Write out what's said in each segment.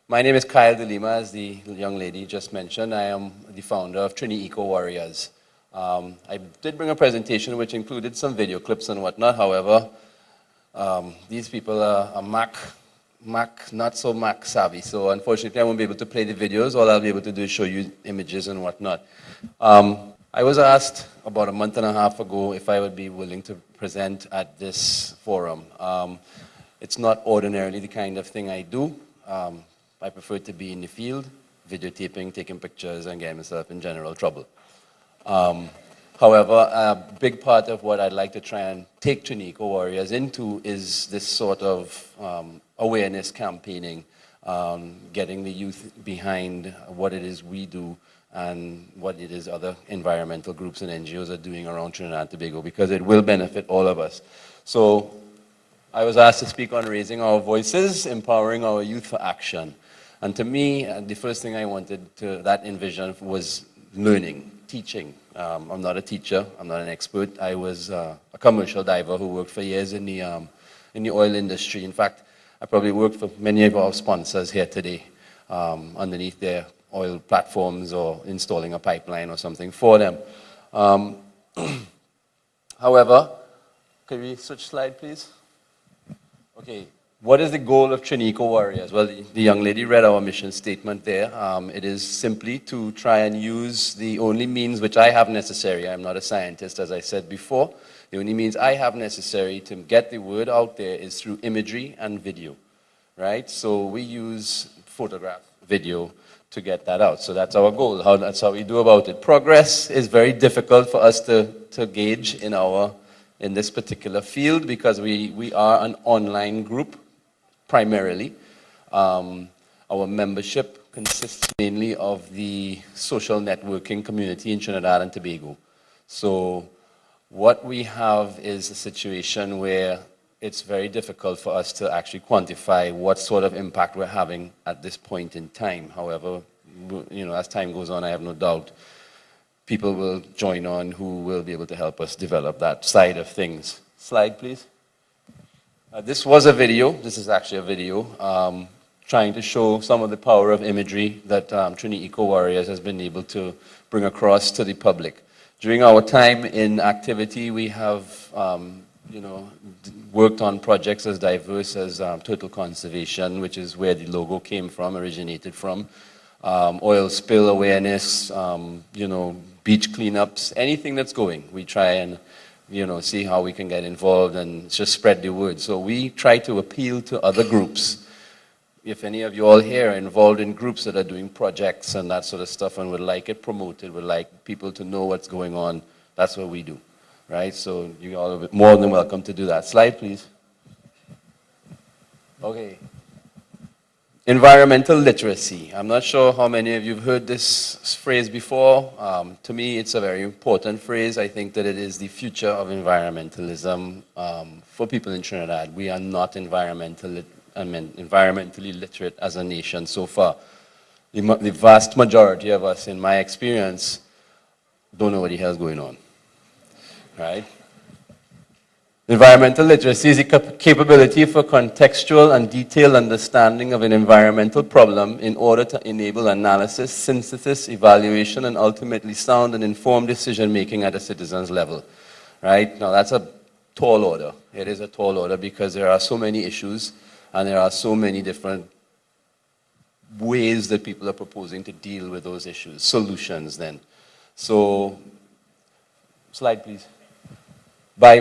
My name is Kyle de Lima, as the young lady just mentioned. I am the founder of Trini Eco Warriors. I did bring a presentation which included some video clips and whatnot. However, these people are not so Mac savvy. So unfortunately, I won't be able to play the videos. All I'll be able to do is show you images and whatnot. I was asked about a month and a half ago if I would be willing to present at this forum. It's not ordinarily the kind of thing I do. I prefer to be in the field, videotaping, taking pictures, and getting myself in general trouble. However, a big part of what I'd like to try and take Trini Eco Warriors into is this sort of awareness campaigning, getting the youth behind what it is we do and what it is other environmental groups and NGOs are doing around Trinidad and Tobago, because it will benefit all of us. So I was asked to speak on raising our voices, empowering our youth for action. And to me, the first thing I wanted to that envision was learning, teaching. I'm not a teacher, I'm not an expert. I was a commercial diver who worked for years in the oil industry. In fact, I probably worked for many of our sponsors here today, underneath their oil platforms or installing a pipeline or something for them. However, can we switch slide, please? Okay, what is the goal of Trini Eco Warriors? Well, the young lady read our mission statement there. It is simply to try and use the only means which I have necessary. I'm not a scientist, as I said before. The only means I have necessary to get the word out there is through imagery and video, right? So we use photograph, video to get that out. So that's our goal. That's how we do about it. Progress is very difficult for us to gauge in this particular field because we are an online group primarily. Our membership consists mainly of the social networking community in Trinidad and Tobago. So what we have is a situation where it's very difficult for us to actually quantify what sort of impact we're having at this point in time. However, as time goes on, I have no doubt people will join on who will be able to help us develop that side of things. Slide, please. This was a video. This is actually a video trying to show some of the power of imagery that Trini Eco Warriors has been able to bring across to the public. During our time in activity, we have worked on projects as diverse as turtle conservation, which is where the logo came from, originated from. Oil spill awareness, beach cleanups, anything that's going. We try and, see how we can get involved and just spread the word. So we try to appeal to other groups. If any of you all here are involved in groups that are doing projects and that sort of stuff and would like it promoted, would like people to know what's going on, that's what we do, right? So you all are more than welcome to do that. Slide, please. Okay. Environmental literacy. I'm not sure how many of you have heard this phrase before. To me, it's a very important phrase. I think that it is the future of environmentalism for people in Trinidad. We are not environmentally literate as a nation so far. The vast majority of us, in my experience, don't know what the hell is going on, right? Environmental literacy is the capability for contextual and detailed understanding of an environmental problem in order to enable analysis, synthesis, evaluation, and ultimately sound and informed decision-making at a citizen's level. Right? Now, that's a tall order. It is a tall order because there are so many issues and there are so many different ways that people are proposing to deal with those issues, solutions then. So, slide please. By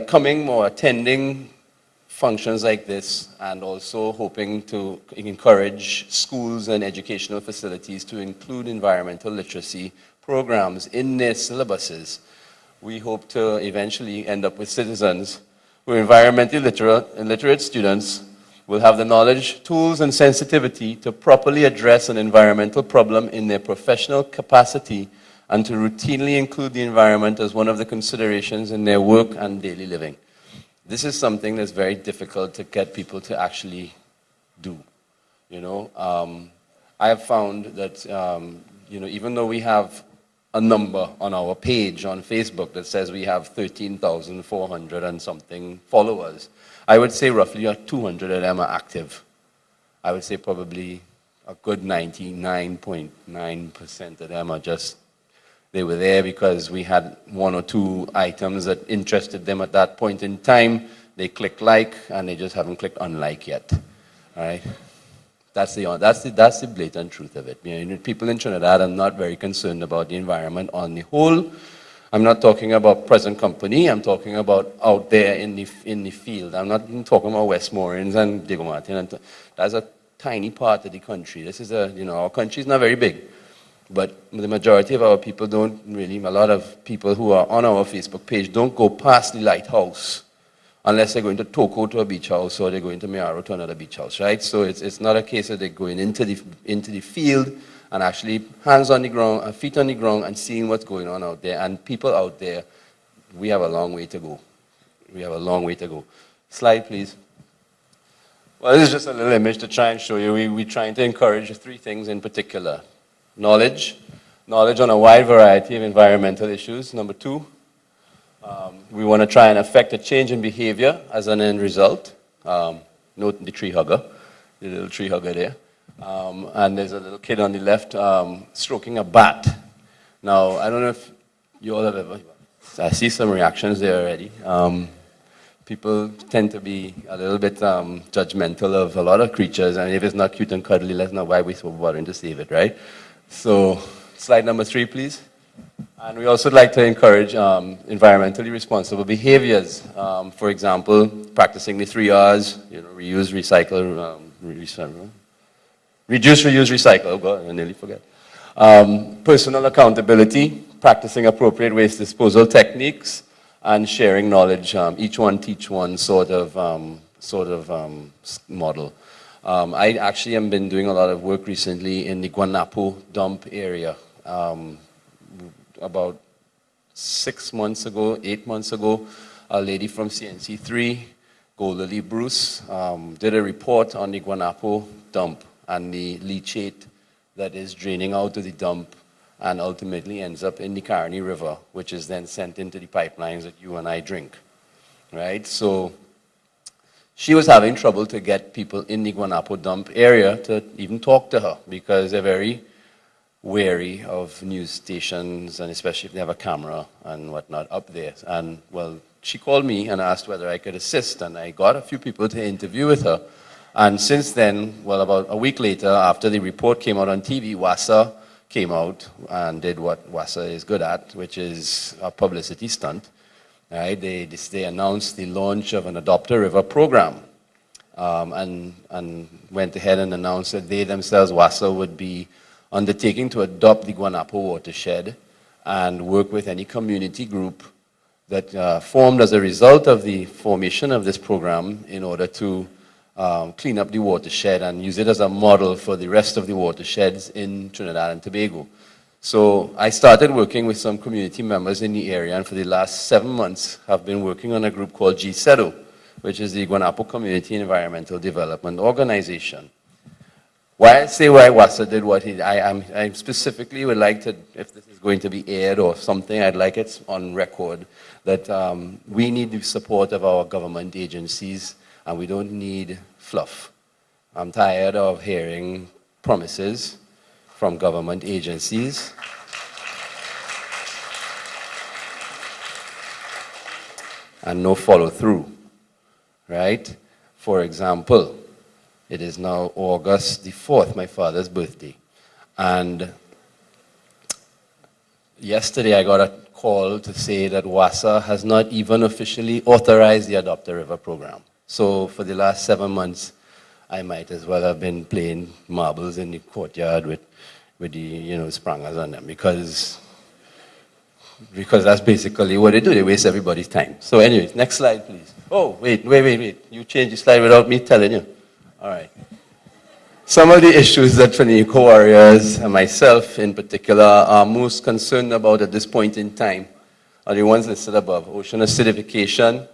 coming or attending functions like this and also hoping to encourage schools and educational facilities to include environmental literacy programs in their syllabuses, we hope to eventually end up with citizens who are environmentally literate students will have the knowledge, tools, and sensitivity to properly address an environmental problem in their professional capacity and to routinely include the environment as one of the considerations in their work and daily living. This is something that's very difficult to get people to actually do. I have found that, even though we have a number on our page on Facebook that says we have 13,400 and something followers, I would say roughly 200 of them are active. I would say probably a good 99.9% of them are just, they were there because we had one or two items that interested them at that point in time. They clicked like, and they just haven't clicked unlike yet. All right? That's the blatant truth of it. You know, people in Trinidad are not very concerned about the environment on the whole. I'm not talking about present company. I'm talking about out there in the field. I'm not even talking about Westmoreland and Diego Martin. That's a tiny part of the country. This is our country is not very big. But the majority of our people don't really, a lot of people who are on our Facebook page don't go past the lighthouse unless they're going to Toko to a beach house or they're going to Miaro to another beach house, right? So it's not a case of they're going into the field and actually hands on the ground, feet on the ground and seeing what's going on out there. And people out there, we have a long way to go. We have a long way to go. Slide, please. Well, this is just a little image to try and show you. We're trying to encourage three things in particular. Knowledge on a wide variety of environmental issues. Number two, we want to try and affect a change in behavior as an end result. Note the tree hugger, the little tree hugger there. And there's a little kid on the left stroking a bat. Now, I don't know if you all have ever, I see some reactions there already. People tend to be a little bit judgmental of a lot of creatures, and if it's not cute and cuddly, let's not why we're so bothering to save it, right? So, slide number 3, please. And we also like to encourage environmentally responsible behaviors. For example, practicing the 3 R's, reuse, recycle, reduce, reuse, recycle. Oh God, I nearly forget. Personal accountability, practicing appropriate waste disposal techniques, and sharing knowledge, each one teach one sort of model. I actually have been doing a lot of work recently in the Guanapo dump area. About 8 months ago, a lady from CNC3, Goldie Bruce, did a report on the Guanapo dump and the leachate that is draining out of the dump and ultimately ends up in the Crowne River, which is then sent into the pipelines that you and I drink, right? So she was having trouble to get people in the Guanapo dump area to even talk to her because they're very wary of news stations, and especially if they have a camera and whatnot up there. And well, she called me and asked whether I could assist, and I got a few people to interview with her. And since then, well, about a week later, after the report came out on TV, WASA came out and did what WASA is good at, which is a publicity stunt. Right? They announced the launch of an Adopt a River program, and went ahead and announced that they themselves, WASA, would be undertaking to adopt the Guanapo watershed and work with any community group that formed as a result of the formation of this program in order to clean up the watershed and use it as a model for the rest of the watersheds in Trinidad and Tobago. So I started working with some community members in the area, and for the last 7 months have been working on a group called GCEDO, which is the Guanapo Community Environmental Development Organization. Why I say why WASA did what I specifically would like to, if this is going to be aired or something, I'd like it on record that we need the support of our government agencies and we don't need fluff. I'm tired of hearing promises from government agencies and no follow through, right? For example, it is now August the 4th, my father's birthday. And yesterday I got a call to say that WASA has not even officially authorized the Adopt a River program. So for the last 7 months, I might as well have been playing marbles in the courtyard with the sprangers on them because that's basically what they do. They waste everybody's time. So anyways, next slide, please. Oh, wait. You changed the slide without me telling you. All right. Some of the issues that Trinidad warriors and myself in particular are most concerned about at this point in time are the ones listed above: ocean acidification,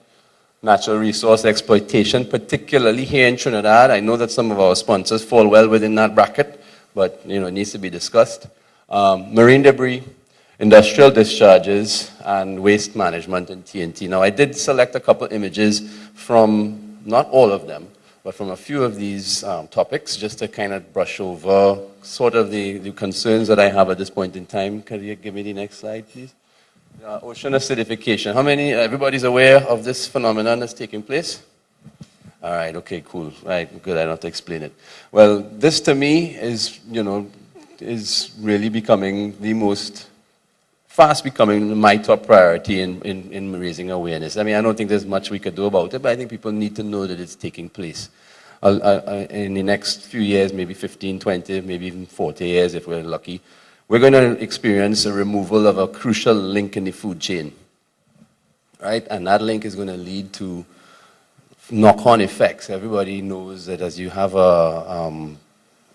natural resource exploitation, particularly here in Trinidad. I know that some of our sponsors fall well within that bracket, but it needs to be discussed. Marine debris, industrial discharges, and waste management and TNT. Now, I did select a couple images from, not all of them, but from a few of these topics, just to kind of brush over sort of the concerns that I have at this point in time. Can you give me the next slide, please? Ocean acidification. Everybody's aware of this phenomenon that's taking place? All right, okay, cool. Right, good, I don't have to explain it. Well, this to me is, is really becoming fast becoming my top priority in raising awareness. I mean, I don't think there's much we could do about it, but I think people need to know that it's taking place. In the next few years, maybe 15, 20, maybe even 40 years if we're lucky, we're going to experience a removal of a crucial link in the food chain, right? And that link is going to lead to knock-on effects. Everybody knows that as you have a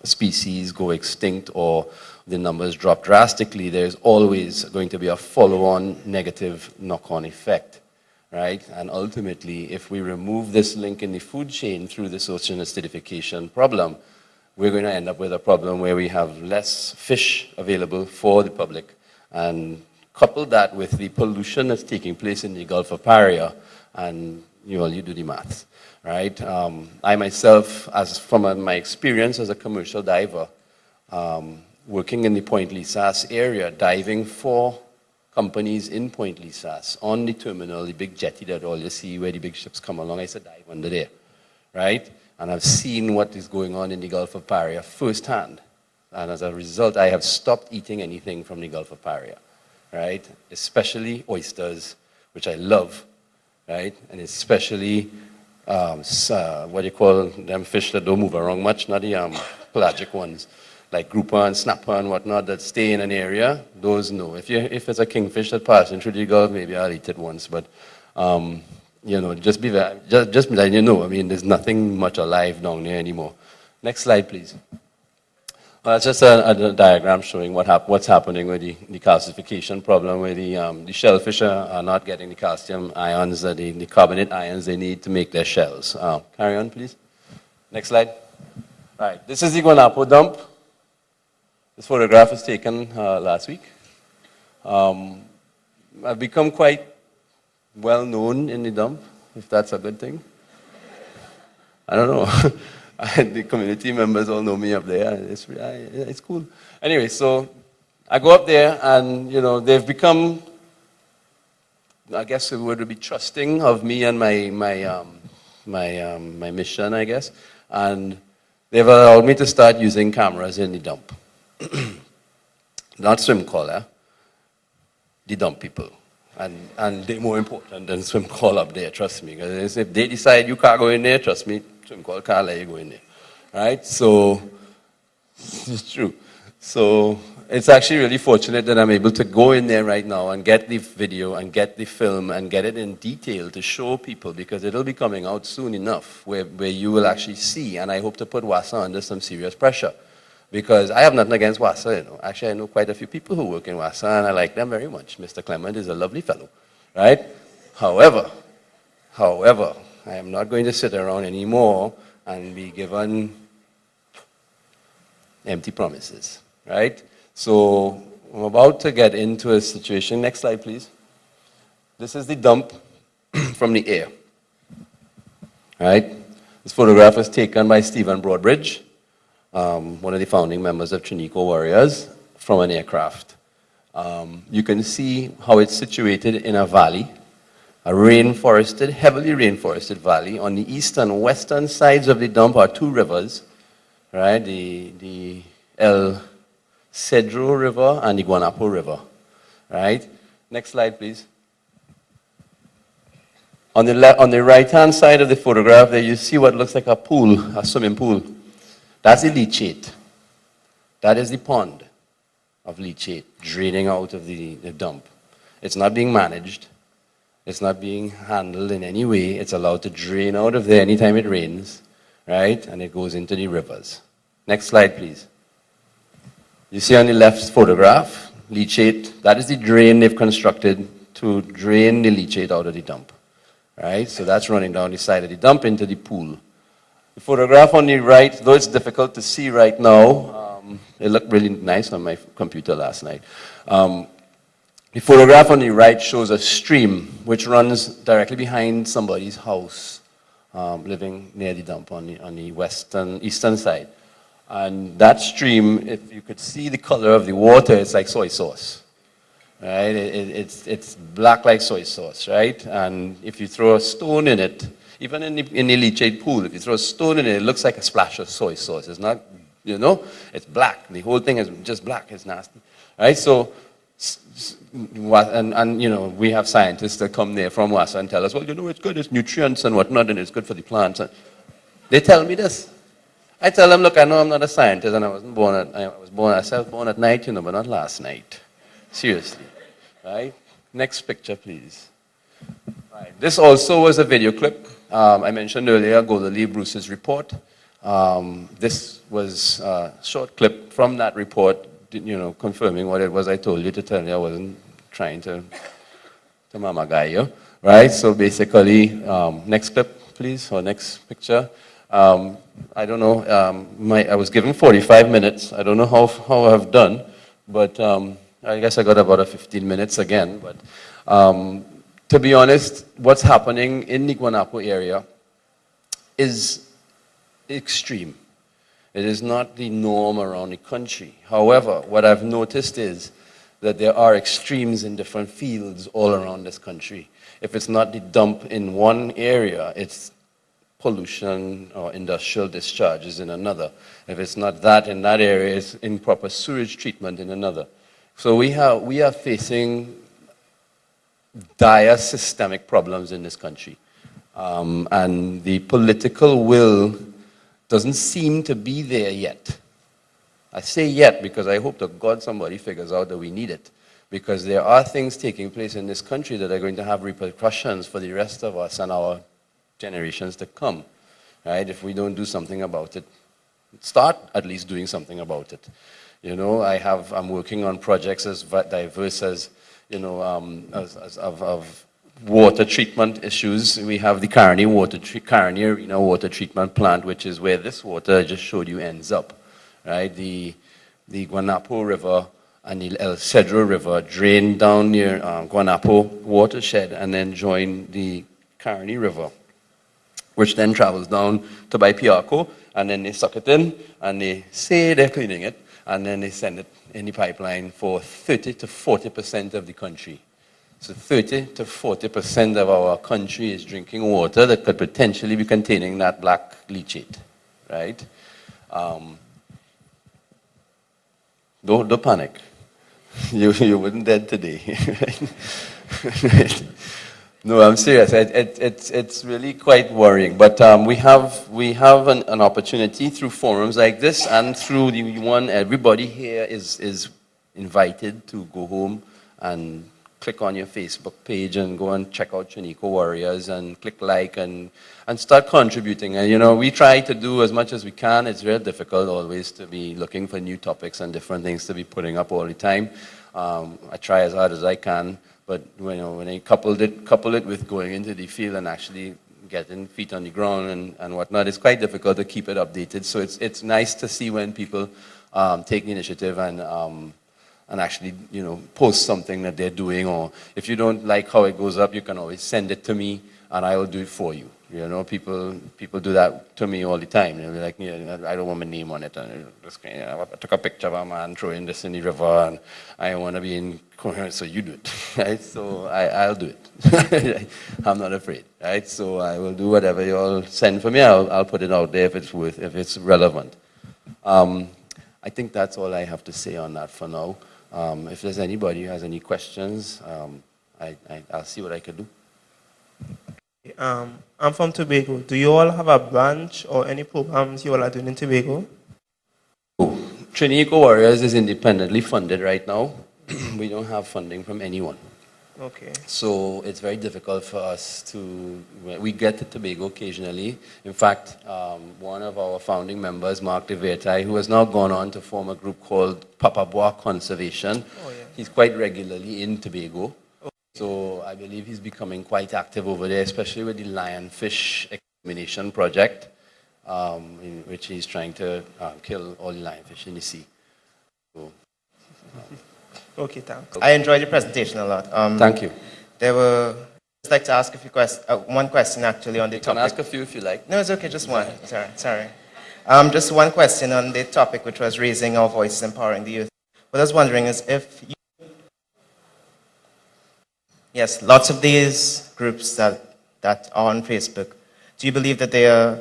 species go extinct or the numbers drop drastically, there's always going to be a follow-on negative knock-on effect, right? And ultimately, if we remove this link in the food chain through this ocean acidification problem, we're going to end up with a problem where we have less fish available for the public. And couple that with the pollution that's taking place in the Gulf of Paria, and you do the maths, right? I myself, from my experience as a commercial diver, working in the Point Lisas area, diving for companies in Point Lisas on the terminal, the big jetty that all you see where the big ships come along, I used to dive under there, right? And I've seen what is going on in the Gulf of Paria firsthand. And as a result, I have stopped eating anything from the Gulf of Paria, right? Especially oysters, which I love, right? And especially, what do you call them fish that don't move around much, not the pelagic ones, like grouper and snapper and whatnot that stay in an area, those no. If it's a kingfish that passes through the Gulf, maybe I'll eat it once, but just letting you know, I mean, there's nothing much alive down there anymore. Next slide, please. It's just a diagram showing what's happening with the calcification problem, where the shellfish are not getting the calcium ions, the carbonate ions they need to make their shells. Carry on, please. Next slide. All right, this is the Guanapo dump. This photograph was taken last week. I've become quite well known in the dump, if that's a good thing. I don't know. The community members all know me up there. It's cool. Anyway, so I go up there and, they've become, I guess it would be trusting of me and my mission, I guess. And they've allowed me to start using cameras in the dump. Not swim caller, the dump people. And they're more important than swim call up there, trust me. Because if they decide you can't go in there, trust me, swim call can't let you go in there. Right? So, it's true. So, it's actually really fortunate that I'm able to go in there right now and get the video and get the film and get it in detail to show people, because it'll be coming out soon enough where you will actually see, and I hope to put WASA under some serious pressure. Because I have nothing against WASA, Actually, I know quite a few people who work in WASA, and I like them very much. Mr. Clement is a lovely fellow, right? However, I am not going to sit around anymore and be given empty promises, right? So I'm about to get into a situation. Next slide, please. This is the dump from the air, right? This photograph was taken by Stephen Broadbridge, one of the founding members of Trinidad Warriors, from an aircraft. You can see how it's situated in a valley, a heavily rainforested valley. On the east and western sides of the dump are two rivers, right? The El Cedro River and the Guanapo River, right? Next slide, please. On the right-hand side of the photograph there, you see what looks like a pool, a swimming pool. That's the leachate. That is the pond of leachate draining out of the dump. It's not being managed. It's not being handled in any way. It's allowed to drain out of there anytime it rains, right? And it goes into the rivers. Next slide, please. You see on the left photograph, leachate. That is the drain they've constructed to drain the leachate out of the dump, right? So that's running down the side of the dump into the pool. The photograph on the right, though it's difficult to see right now, it looked really nice on my computer last night. The photograph on the right shows a stream which runs directly behind somebody's house living near the dump on the eastern side. And that stream, if you could see the color of the water, it's like soy sauce, right? It's black like soy sauce, right? And if you throw a stone in it, even in the leachate pool, if you throw a stone in it, it looks like a splash of soy sauce. It's not, it's black. The whole thing is just black. It's nasty, right? So, we have scientists that come there from Wassa and tell us, well, it's good, it's nutrients and whatnot, and it's good for the plants. And they tell me this. I tell them, look, I know I'm not a scientist, and I was born at night, but not last night. Seriously, right? Next picture, please. Right. This also was a video clip. I mentioned earlier Goldalee Bruce's report. This was a short clip from that report, confirming what it was I told you to tell you. I wasn't trying to mama guy you, right? So basically, next clip, please, or next picture. I don't know, I was given 45 minutes. I don't know how I've done, but I guess I got about 15 minutes again. But to be honest, what's happening in the Guanapo area is extreme. It is not the norm around the country. However, what I've noticed is that there are extremes in different fields all around this country. If it's not the dump in one area, it's pollution or industrial discharges in another. If it's not that in that area, it's improper sewage treatment in another. So we are facing dire systemic problems in this country. And the political will doesn't seem to be there yet. I say yet because I hope to God somebody figures out that we need it. Because there are things taking place in this country that are going to have repercussions for the rest of us and our generations to come, right? If we don't do something about it, start at least doing something about it. I'm working on projects as diverse as, of water treatment issues. We have the Crowne Arena water treatment plant, which is where this water I just showed you ends up, right? The Guanapo River and the El Cedro River drain down near Guanapo watershed and then join the Crowne River, which then travels down to Baipiaco, and then they suck it in, and they say they're cleaning it, and then they send it in the pipeline for 30 to 40% of the country. So 30 to 40% of our country is drinking water that could potentially be containing that black leachate, right? Don't panic. You wouldn't dead today. No, I'm serious. It's really quite worrying. But we have an opportunity through forums like this and through the one everybody here is invited to go home and click on your Facebook page and go and check out Chinico Warriors and click like and start contributing. And we try to do as much as we can. It's very difficult always to be looking for new topics and different things to be putting up all the time. I try as hard as I can. But when I couple it with going into the field and actually getting feet on the ground and whatnot, it's quite difficult to keep it updated. So it's nice to see when people take the initiative and actually post something that they're doing. Or if you don't like how it goes up, you can always send it to me and I will do it for you. People do that to me all the time. They'll be like, I don't want my name on it. And I took a picture of a man throwing this in the river, and I want to be in coherence, so you do it, right? So I'll do it. I'm not afraid, right? So I will do whatever you all send for me. I'll put it out there if it's relevant. I think that's all I have to say on that for now. If there's anybody who has any questions, I'll see what I can do. I'm from Tobago. Do you all have a branch or any programs you all are doing in Tobago? Trinidad Warriors is independently funded right now. We don't have funding from anyone. Okay. So it's very difficult for us to, we get to Tobago occasionally. In fact, one of our founding members, Mark De Vertai, who has now gone on to form a group called Papabois Conservation, he's quite regularly in Tobago. So I believe he's becoming quite active over there, especially with the lionfish extermination project, in which he's trying to kill all the lionfish in the sea. So, okay, thanks. I enjoyed your presentation a lot. Thank you. There were I'd like to ask one question actually on the You can topic. ask a few if you like. No, it's okay, just one. Sorry. Just one question on the topic, which was raising our voices, empowering the youth. What I was wondering is if yes, lots of these groups that are on Facebook, do you believe that they are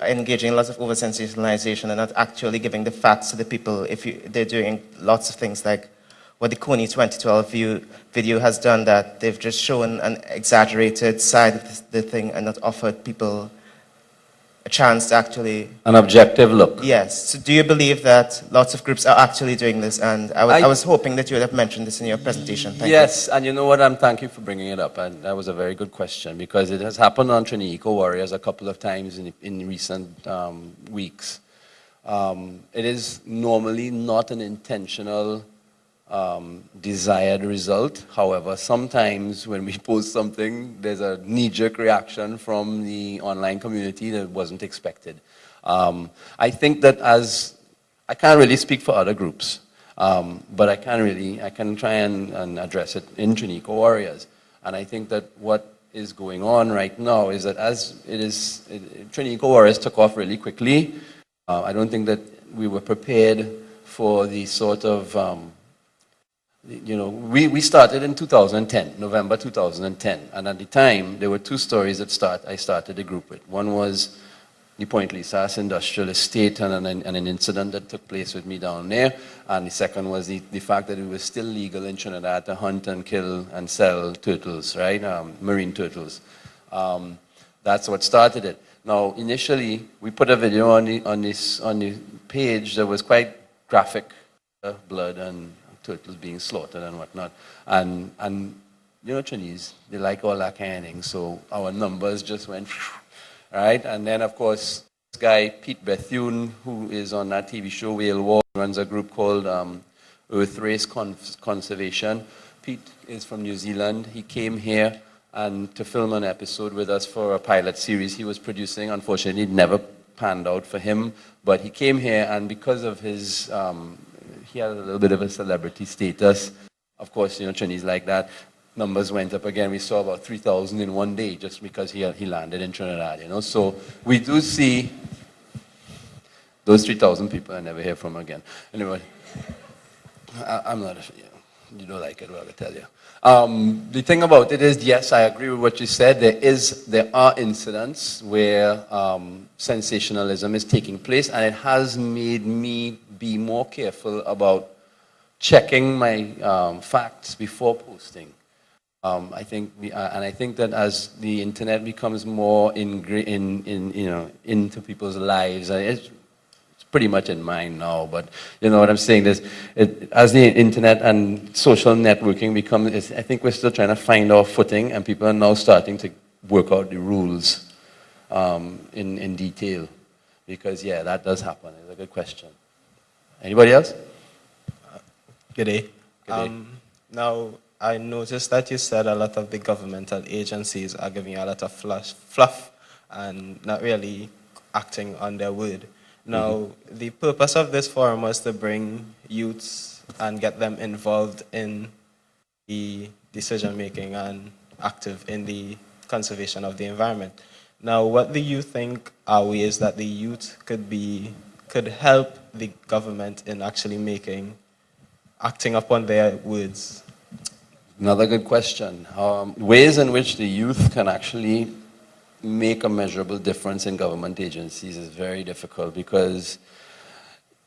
engaging in lots of over-sensationalization and not actually giving the facts to the people? They're doing lots of things like what the Coney 2012 video has done, that they've just shown an exaggerated side of the thing and not offered people a chance to actually... An objective look. Yes. So do you believe that lots of groups are actually doing this? And I was hoping that you would have mentioned this in your presentation. Thank you. Yes, and you know what? Thank you for bringing it up. And that was a very good question because it has happened on Trini Eco Warriors a couple of times in recent weeks. It is normally not an intentional desired result. However, sometimes when we post something, there's a knee-jerk reaction from the online community that wasn't expected. I think that I can't really speak for other groups, but I can try and address it in Trini Eco Warriors. And I think that what is going on right now is that Trini Eco Warriors took off really quickly. I don't think that we were prepared for the sort of we started in 2010, November 2010, and at the time there were two stories I started the group with. One was the Point Lisas industrial estate and an incident that took place with me down there, and the second was the fact that it was still legal in Trinidad to hunt and kill and sell turtles, right? Marine turtles. That's what started it. Now, initially, we put a video on the page that was quite graphic, blood and turtles being slaughtered and whatnot. And Chinese, they like all that kind of thing. So our numbers just went, right? And then, of course, this guy, Pete Bethune, who is on that TV show, Whale War, runs a group called Earth Race Conservation. Pete is from New Zealand. He came here to film an episode with us for a pilot series he was producing. Unfortunately, it never panned out for him. But he came here, and because of his... he had a little bit of a celebrity status. Of course, Chinese like that. Numbers went up again. We saw about 3,000 in one day just because he landed in Trinidad, So we do see those 3,000 people I never hear from again. Anyway, I'm not, you don't like it, what I tell you. The thing about it is, yes, I agree with what you said. There are incidents where sensationalism is taking place, and it has made me be more careful about checking my facts before posting. I think that as the internet becomes more into people's lives, it's pretty much in mine now. But you know what I'm saying? As the internet and social networking becomes, I think we're still trying to find our footing, and people are now starting to work out the rules in detail. Because yeah, that does happen. It's a good question. Anybody else? Good day. Good day. Now, I noticed that you said a lot of the governmental agencies are giving you a lot of fluff and not really acting on their word. Now, the purpose of this forum was to bring youths and get them involved in the decision-making and active in the conservation of the environment. Now, what do you think are ways that the youth could help the government in actually acting upon their words? Another good question. Ways in which the youth can actually make a measurable difference in government agencies is very difficult, because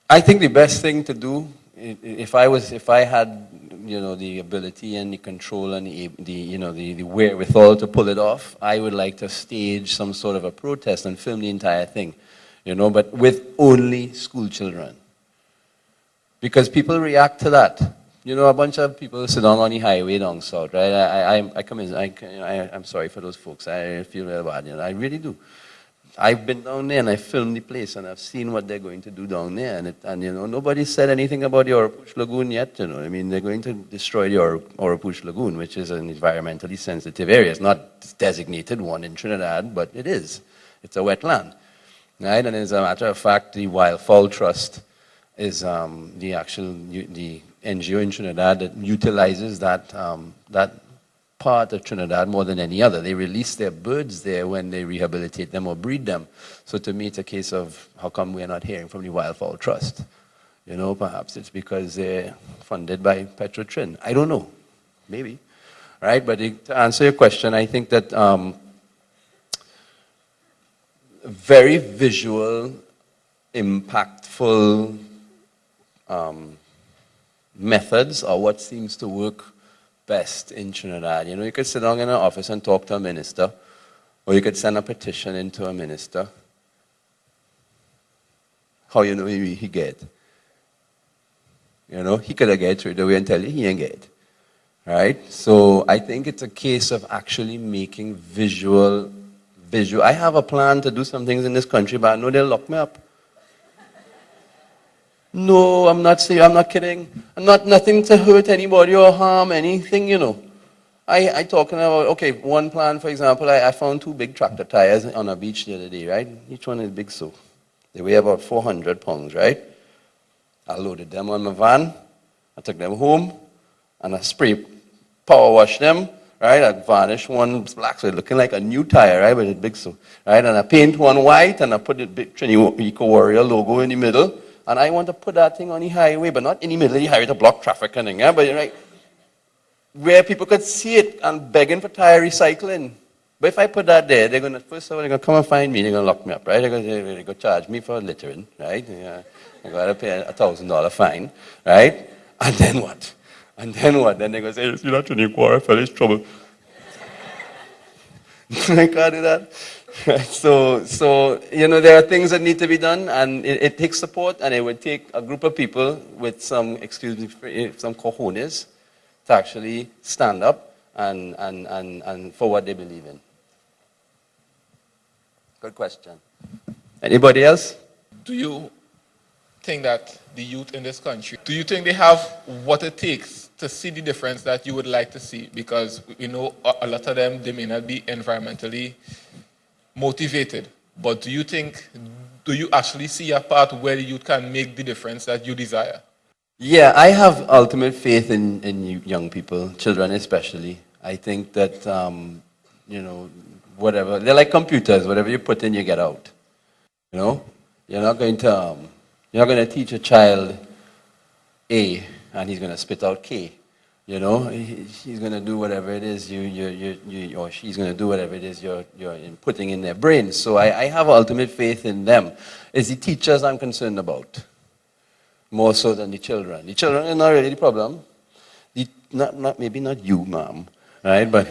I think the best thing to do, if I had the ability and the control and the wherewithal to pull it off, I would like to stage some sort of a protest and film the entire thing, but with only school children, because people react to that. A bunch of people sit down on the highway down south, right? I'm sorry for those folks. I feel real bad. I really do. I've been down there and I filmed the place and I've seen what they're going to do down there. And nobody said anything about the Oropouche Lagoon yet. They're going to destroy the Oropouche Lagoon, which is an environmentally sensitive area. It's not designated one in Trinidad, but it is. It's a wetland, right? And as a matter of fact, the Wildfowl Trust is the NGO in Trinidad that utilizes that part of Trinidad more than any other. They release their birds there when they rehabilitate them or breed them. So to me, it's a case of how come we're not hearing from the Wildfowl Trust? You know, perhaps it's because they're funded by Trin. I don't know. Maybe. Right? But to answer your question, I think that very visual, impactful methods are what seems to work best in Trinidad. You know, you could sit down in an office and talk to a minister, or you could send a petition into a minister. How you know he get? You know, he could have get through the way and tell you he ain't get. Right? So I think it's a case of actually making visual. I have a plan to do some things in this country, but I know they'll lock me up. No, I'm not saying, I'm not kidding. I'm not nothing to hurt anybody or harm anything, you know. I talking about, okay, one plan, for example, I found 2 big tractor tires on a beach the other day, right? Each one is big so. They weigh about 400 pounds, right? I loaded them on my van, I took them home, and I power washed them, right? I varnished one black, so it's looking like a new tire, right? But it's big so, right? And I paint one white, and I put the big Trini Eco Warrior logo in the middle. And I want to put that thing on the highway, but not in the middle of the highway to block traffic and thing, yeah? But right, where people could see it and begging for tire recycling. But if I put that there, they're gonna first of all they're gonna come and find me, they're gonna lock me up, right? They're gonna charge me for littering, right? Yeah, I gotta pay a $1,000 fine, right? And then what? And then what? Then they're gonna say, "See that Trini quarrel, fellow's trouble." I can't do that. So you know, there are things that need to be done, and it takes support, and it would take a group of people with some, excuse me, some cojones to actually stand up and for what they believe in. Good question. Anybody else? Do you think that the youth in this country, do you think they have what it takes to see the difference that you would like to see? Because we know a lot of them, they may not be environmentally motivated, but do you actually see a path where you can make the difference that you desire? Yeah, I have ultimate faith in young people, children especially. I think that, you know, whatever, they're like computers, whatever you put in, you get out. You know, you're not going to teach a child A and he's going to spit out K. You know, he's going to do whatever it is you or she's going to do whatever it is you're putting in their brain. So I have ultimate faith in them. It's the teachers I'm concerned about, more so than the children. The children are not really the problem. Maybe not you, ma'am, right? But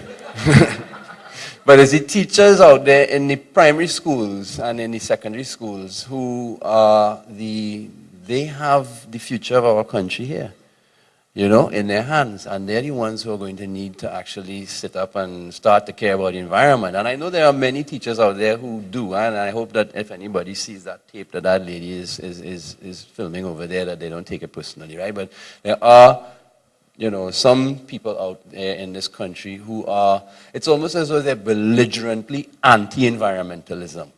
but it's the teachers out there in the primary schools and in the secondary schools who are they have the future of our country here, you know, in their hands. And they're the ones who are going to need to actually sit up and start to care about the environment. And I know there are many teachers out there who do, and I hope that if anybody sees that tape that lady is filming over there, that they don't take it personally, right? But there are, you know, some people out there in this country who are, it's almost as though they're belligerently anti-environmentalism.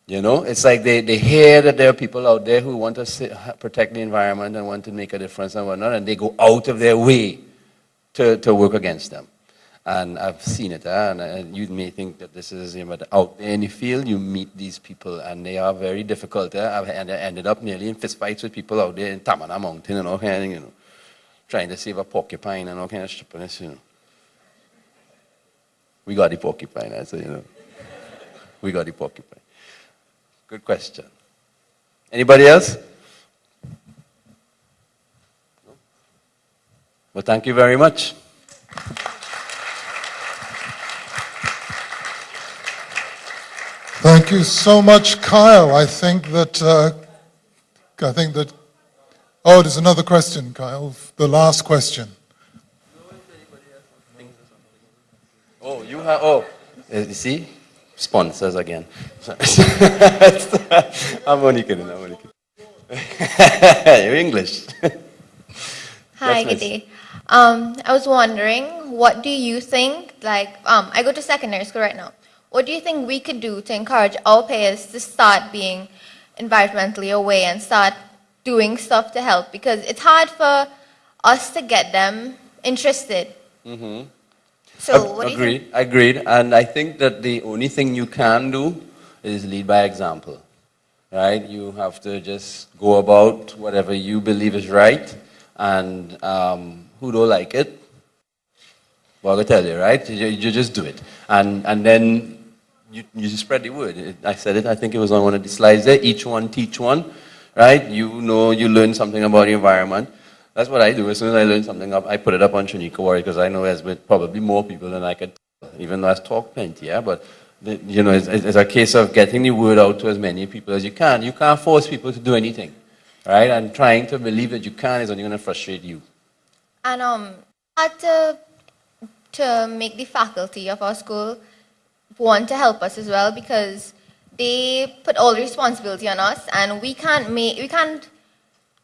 You know, it's like they hear that there are people out there who want to protect the environment and want to make a difference and whatnot, and they go out of their way to work against them. And I've seen it, and you may think that this is, you know, but out there in the field, you meet these people, and they are very difficult. I've ended up nearly in fistfights with people out there in Tamana Mountain and all kind of things, you know, trying to save a porcupine and all kind of stupidness, you know. We got the porcupine, I say, you know. We got the porcupine. Good question. Anybody else? Well, thank you very much. Thank you so much, Kyle. I think that, oh, there's another question, Kyle. The last question. Oh, you have, you see? Sponsors again. I'm only kidding. You're English. Hi, good day. I was wondering, what do you think, I go to secondary school right now. What do you think we could do to encourage our players to start being environmentally aware and start doing stuff to help? Because it's hard for us to get them interested. Mm-hmm. So what do you think? Agreed. And I think that the only thing you can do is lead by example, right? You have to just go about whatever you believe is right, and who don't like it, well, I tell you, right? You just do it, and then you just spread the word. I said it. I think it was on one of the slides there. Each one teach one, right? You know, you learn something about the environment. That's what I do. As soon as I learn something up, I put it up on Trinidad because I know there's probably more people than I could tell, even though I've talked plenty, yeah? But, you know, it's a case of getting the word out to as many people as you can. You can't force people to do anything, right? And trying to believe that you can is only going to frustrate you. And had to make the faculty of our school want to help us as well, because they put all the responsibility on us, and we can't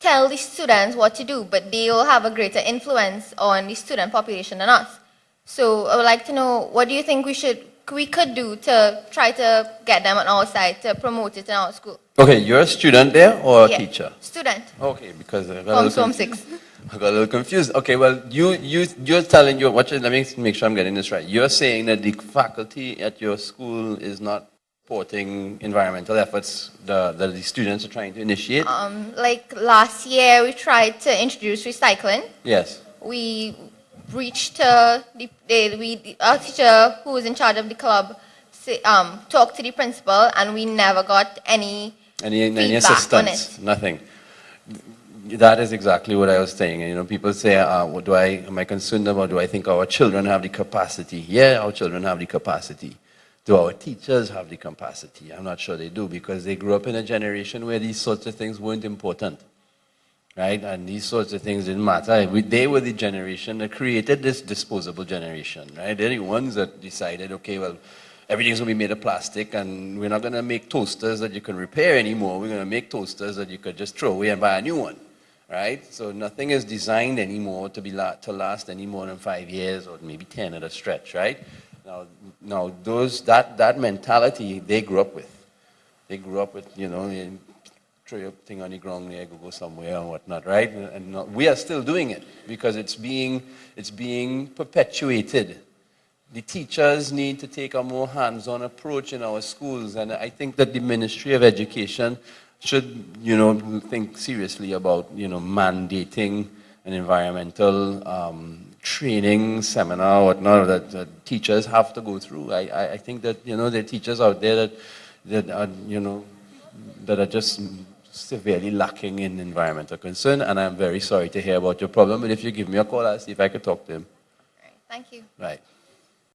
tell the students what to do, but they will have a greater influence on the student population than us. So I would like to know, what do you think we could do to try to get them on our side to promote it in our school? Okay, you're a student there or a teacher? Student. Okay, because I got Form 6. I got a little confused. Okay, well, you're telling let me make sure I'm getting this right. You're saying that the faculty at your school is not supporting environmental efforts that the students are trying to initiate? Like last year, we tried to introduce recycling. Yes. We reached to our teacher who was in charge of the club, talked to the principal, and we never got any feedback on it. Nothing. That is exactly what I was saying. You know, people say, am I concerned about, do I think our children have the capacity? Yeah, our children have the capacity. Do our teachers have the capacity? I'm not sure they do, because they grew up in a generation where these sorts of things weren't important, right? And these sorts of things didn't matter. They were the generation that created this disposable generation, right? They're the ones that decided, okay, well, everything's going to be made of plastic, and we're not going to make toasters that you can repair anymore. We're going to make toasters that you could just throw away and buy a new one, right? So nothing is designed anymore to last any more than 5 years or maybe 10 at a stretch, right? Now that mentality they grew up with. They grew up with, you know, you throw your thing on the ground, there, go somewhere and whatnot, right? And we are still doing it because it's being perpetuated. The teachers need to take a more hands-on approach in our schools, and I think that the Ministry of Education should, you know, think seriously about, you know, mandating an environmental training seminar or whatnot that teachers have to go through. I think that, you know, there are teachers out there that are, you know, that are just severely lacking in environmental concern, and I'm very sorry to hear about your problem, but if you give me a call, I'll see if I could talk to him. Right, thank you. Right.